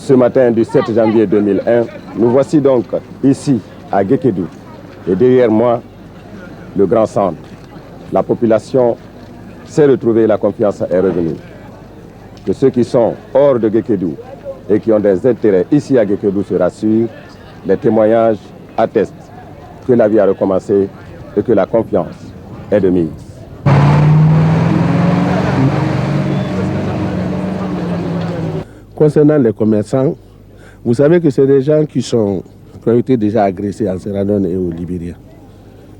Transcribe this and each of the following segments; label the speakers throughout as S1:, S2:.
S1: ce matin du 7 janvier 2001, nous voici donc ici à Guékédou. Et derrière moi, le grand centre. La population s'est retrouvée, la confiance est revenue. Que ceux qui sont hors de Guékédou et qui ont des intérêts ici à Guékédou se rassurent, les témoignages attestent que la vie a recommencé et que la confiance est de mise.
S2: Concernant les commerçants, vous savez que c'est des gens qui ont été déjà agressés en Sierra Leone et au Libéria.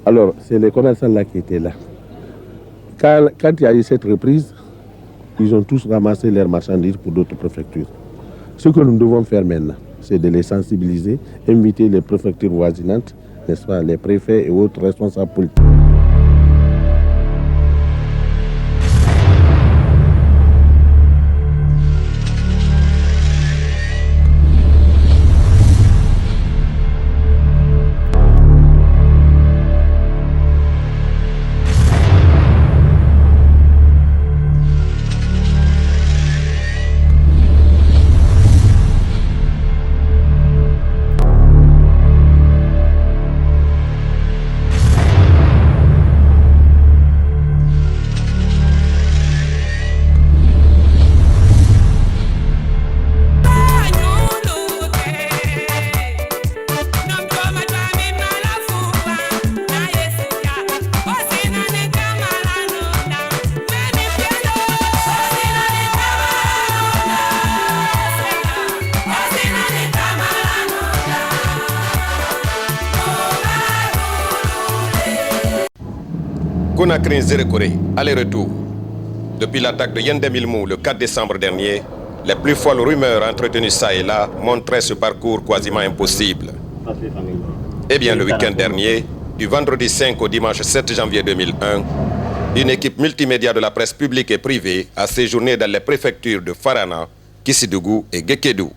S2: Alors, c'est les commerçants là qui étaient là. Quand il y a eu cette reprise, ils ont tous ramassé leurs marchandises pour d'autres préfectures. Ce que nous devons faire maintenant, c'est de les sensibiliser, inviter les préfectures voisinantes, n'est-ce pas, les préfets et autres responsables politiques.
S3: Conakry Zérékoré, aller-retour. Depuis l'attaque de Yendemilmou le 4 décembre dernier, les plus folles rumeurs entretenues ça et là montraient ce parcours quasiment impossible. Eh bien, le week-end dernier, du vendredi 5 au dimanche 7 janvier 2001, une équipe multimédia de la presse publique et privée a séjourné dans les préfectures de Farana, Kissidougou et Guékédou.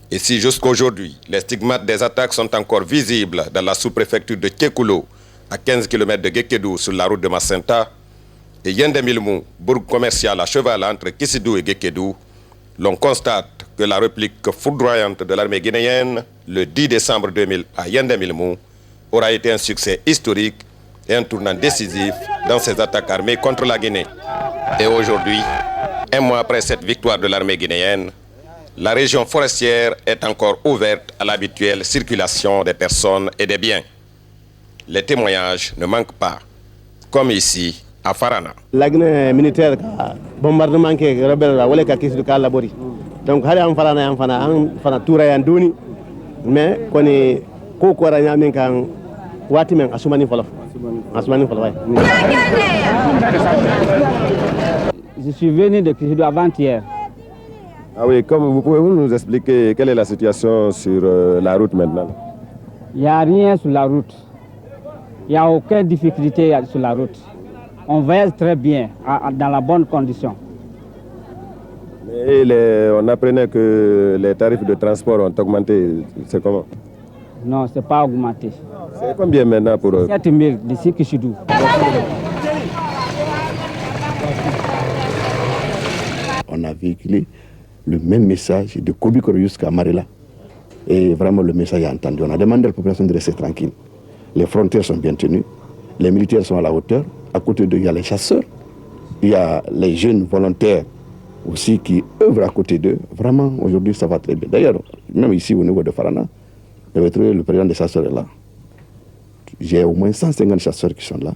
S3: Et si jusqu'aujourd'hui, les stigmates des attaques sont encore visibles dans la sous-préfecture de Kékoulo, à 15 km de Guékédou sur la route de Macenta, et Yendemilmou, bourg commercial à cheval entre Kissidou et Guékédou, l'on constate que la réplique foudroyante de l'armée guinéenne, le 10 décembre 2000 à Yendemilmou, aura été un succès historique et un tournant décisif dans ces attaques armées contre la Guinée. Et aujourd'hui, un mois après cette victoire de l'armée guinéenne, la région forestière est encore ouverte à l'habituelle circulation des personnes et des biens. Les témoignages ne manquent pas, comme ici à Farana.
S4: La Guinée militaire bombardement qui rebelle la wala ka kisu ka labori. Donc hali am fana toura yan doni mais koni ko ko ra nyamin kan wati men asumani folof.
S5: Je suis venu de Kissidou avant-hier.
S1: Ah oui, comme vous pouvez nous expliquer quelle est la situation sur la route maintenant?
S5: Il n'y a rien sur la route. Il n'y a aucune difficulté sur la route. On voyage très bien, dans la bonne condition.
S1: Mais on apprenait que les tarifs de transport ont augmenté. C'est comment?
S5: Non, ce n'est pas augmenté.
S1: C'est combien maintenant pour eux?
S5: 7 000 d'ici Kissidou.
S6: On a véhiculé le même message de Kobikoro jusqu'à Marela. Et vraiment, le message est entendu. On a demandé à la population de rester tranquille. Les frontières sont bien tenues, les militaires sont à la hauteur. À côté d'eux, il y a les chasseurs, il y a les jeunes volontaires aussi qui œuvrent à côté d'eux. Vraiment, aujourd'hui, ça va très bien. D'ailleurs, même ici, au niveau de Farana, le président des chasseurs est là. J'ai au moins 150 chasseurs qui sont là,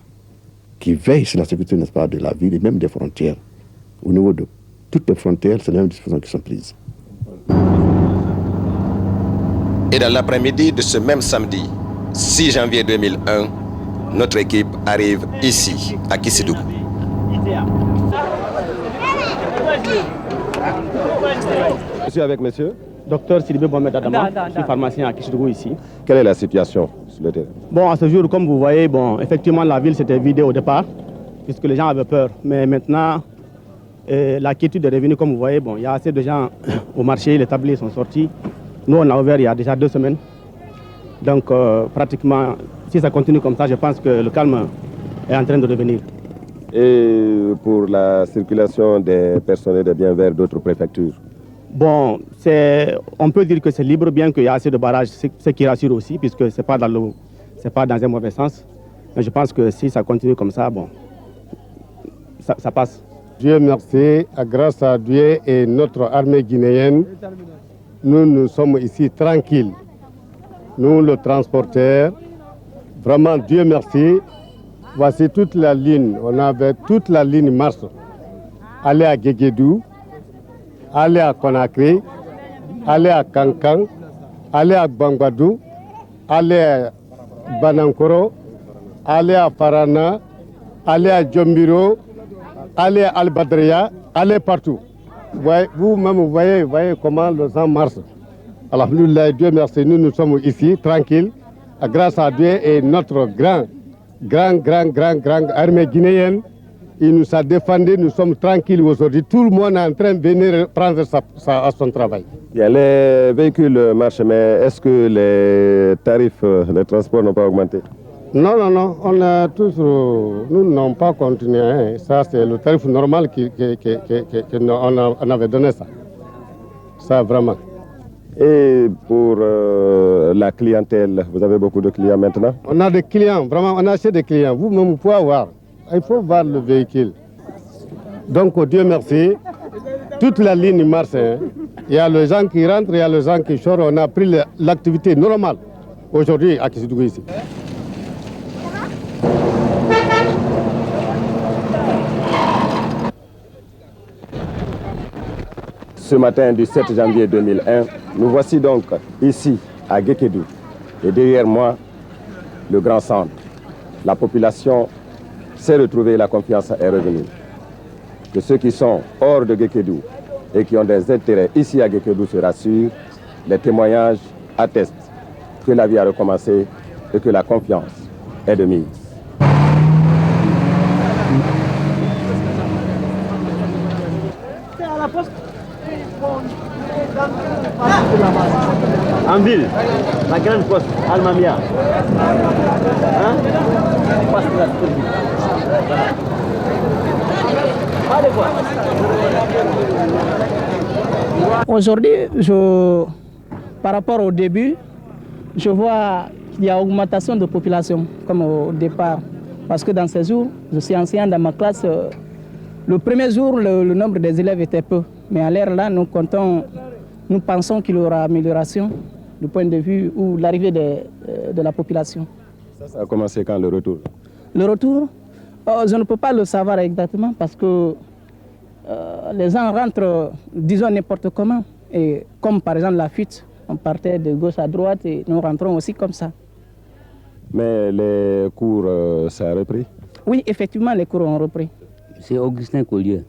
S6: qui veillent sur la sécurité, n'est-ce pas, de la ville et même des frontières. Au niveau de toutes les frontières, c'est les mêmes dispositions qui sont prises.
S3: Et dans l'après-midi de ce même samedi, 6 janvier 2001, notre équipe arrive ici, à Kissidou.
S1: Je suis avec monsieur
S4: Docteur Sidibé Mohamed Adama, je suis pharmacien à Kissidou ici.
S1: Quelle est la situation sur le terrain?
S4: Bon, à ce jour, comme vous voyez, bon, effectivement, la ville s'était vidée au départ, puisque les gens avaient peur. Mais maintenant, la quiétude est revenue, comme vous voyez. Bon, il y a assez de gens au marché, les tabliers sont sortis. Nous, on a ouvert il y a déjà 2 semaines. Donc, pratiquement, si ça continue comme ça, je pense que le calme est en train de revenir.
S1: Et pour la circulation des personnes et des biens vers d'autres préfectures?
S4: Bon, on peut dire que c'est libre, bien qu'il y a assez de barrages, ce qui rassure aussi, puisque ce n'est pas dans un mauvais sens. Mais je pense que si ça continue comme ça, bon, ça passe.
S7: Dieu merci, grâce à Dieu et notre armée guinéenne, nous sommes ici tranquilles. Nous, le transporteur, vraiment Dieu merci. Voici toute la ligne, on avait toute la ligne marche. Aller à Guéguédou, aller à Conakry, aller à Kankan, aller à Bangwadou, aller à Banankoro, aller à Parana, aller à Djombiro, aller à Al-Badria, aller partout. Vous-même, vous voyez comment le sang marche. Alhamdoulilah, Dieu merci, nous sommes ici, tranquilles, grâce à Dieu et notre grand armée guinéenne. Il nous a défendus, nous sommes tranquilles aujourd'hui. Tout le monde est en train de venir prendre son travail.
S1: Il y a les véhicules marchent, mais est-ce que les tarifs de transport n'ont pas augmenté?
S7: Non, on a toujours, nous n'avons pas continué. Hein. Ça, c'est le tarif normal qu'on avait donné ça. Ça, vraiment.
S1: Et pour la clientèle, vous avez beaucoup de clients maintenant?
S7: On a des clients, vraiment, on a assez de clients. Vous-même, vous pouvez voir. Il faut voir le véhicule. Donc, Dieu merci, toute la ligne marche. Hein. Il y a les gens qui rentrent, il y a les gens qui sortent. On a pris l'activité normale aujourd'hui à Kissidougou ici.
S1: Ce matin du 7 janvier 2001, nous voici donc ici à Guékédou. Et derrière moi, le grand centre. La population s'est retrouvée, la confiance est revenue. Que ceux qui sont hors de Guékédou et qui ont des intérêts ici à Guékédou se rassurent, les témoignages attestent que la vie a recommencé et que la confiance est de mise.
S8: En ville, la grande poste, Almamia. Hein?
S9: Aujourd'hui, par rapport au début, je vois qu'il y a augmentation de population, comme au départ. Parce que dans ces jours, je suis enseignant dans ma classe. Le premier jour, le nombre des élèves était peu. Mais à l'heure là, nous pensons qu'il y aura amélioration du point de vue où l'arrivée de la population.
S1: Ça a commencé quand, le retour?
S9: Le retour, je ne peux pas le savoir exactement parce que les gens rentrent, disons, n'importe comment. Et comme par exemple la fuite, on partait de gauche à droite et nous rentrons aussi comme ça.
S1: Mais les cours, ça a repris?
S9: Oui, effectivement, les cours ont repris.
S10: C'est Augustin Collier.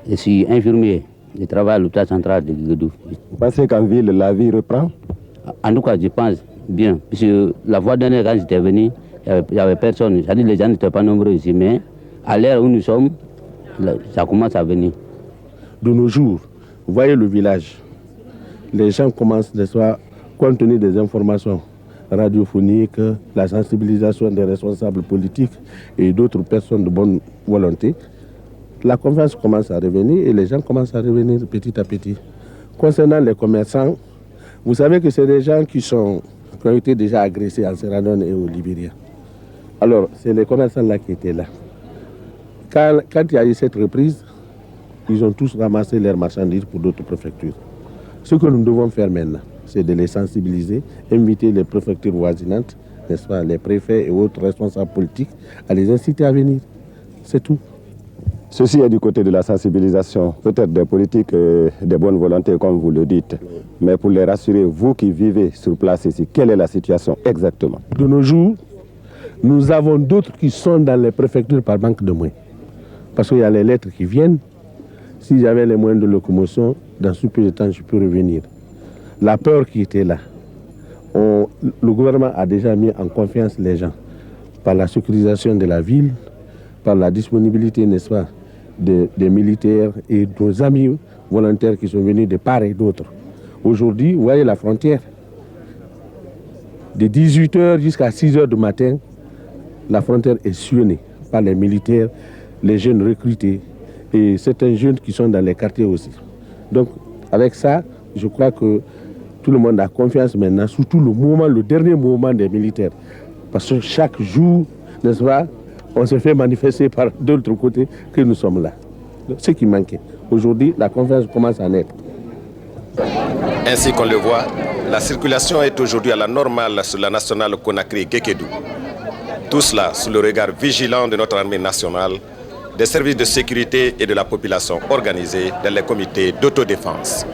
S10: Je suis infirmier. Je travaille à l'hôpital central de Guéguédou.
S1: Vous pensez qu'en ville, la vie reprend?
S10: En tout cas, je pense bien. Puisque la fois dernière, quand j'étais venu, il n'y avait personne. C'est-à-dire que les gens n'étaient pas nombreux ici. Mais à l'heure où nous sommes, ça commence à venir.
S2: De nos jours, vous voyez le village. Les gens commencent, compte tenu des informations radiophoniques, la sensibilisation des responsables politiques et d'autres personnes de bonne volonté, la confiance commence à revenir et les gens commencent à revenir petit à petit. Concernant les commerçants, vous savez que c'est des gens qui ont été déjà agressés en Sierra Leone et au Libéria. Alors, c'est les commerçants là qui étaient là. Quand il y a eu cette reprise, ils ont tous ramassé leurs marchandises pour d'autres préfectures. Ce que nous devons faire maintenant, c'est de les sensibiliser, inviter les préfectures voisinantes, n'est-ce pas, les préfets et autres responsables politiques, à les inciter à venir. C'est tout.
S1: Ceci est du côté de la sensibilisation, peut-être des politiques et des bonnes volontés, comme vous le dites. Mais pour les rassurer, vous qui vivez sur place ici, quelle est la situation exactement?
S2: De nos jours, nous avons d'autres qui sont dans les préfectures par manque de moyens. Parce qu'il y a les lettres qui viennent. Si j'avais les moyens de locomotion, dans ce peu de temps, je peux revenir. La peur qui était là, le gouvernement a déjà mis en confiance les gens par la sécurisation de la ville, par la disponibilité, n'est-ce pas, des militaires et nos amis volontaires qui sont venus de part et d'autre. Aujourd'hui, vous voyez la frontière. De 18h jusqu'à 6h du matin, la frontière est sillonnée par les militaires, les jeunes recrutés et certains jeunes qui sont dans les quartiers aussi. Donc, avec ça, je crois que tout le monde a confiance maintenant, surtout le dernier mouvement des militaires. Parce que chaque jour, n'est-ce pas, on se fait manifester par d'autres côtés que nous sommes là. Ce qui manquait. Aujourd'hui, la confiance commence à naître.
S3: Ainsi qu'on le voit, la circulation est aujourd'hui à la normale sur la nationale Conakry-Guékédou. Tout cela sous le regard vigilant de notre armée nationale, des services de sécurité et de la population organisée dans les comités d'autodéfense.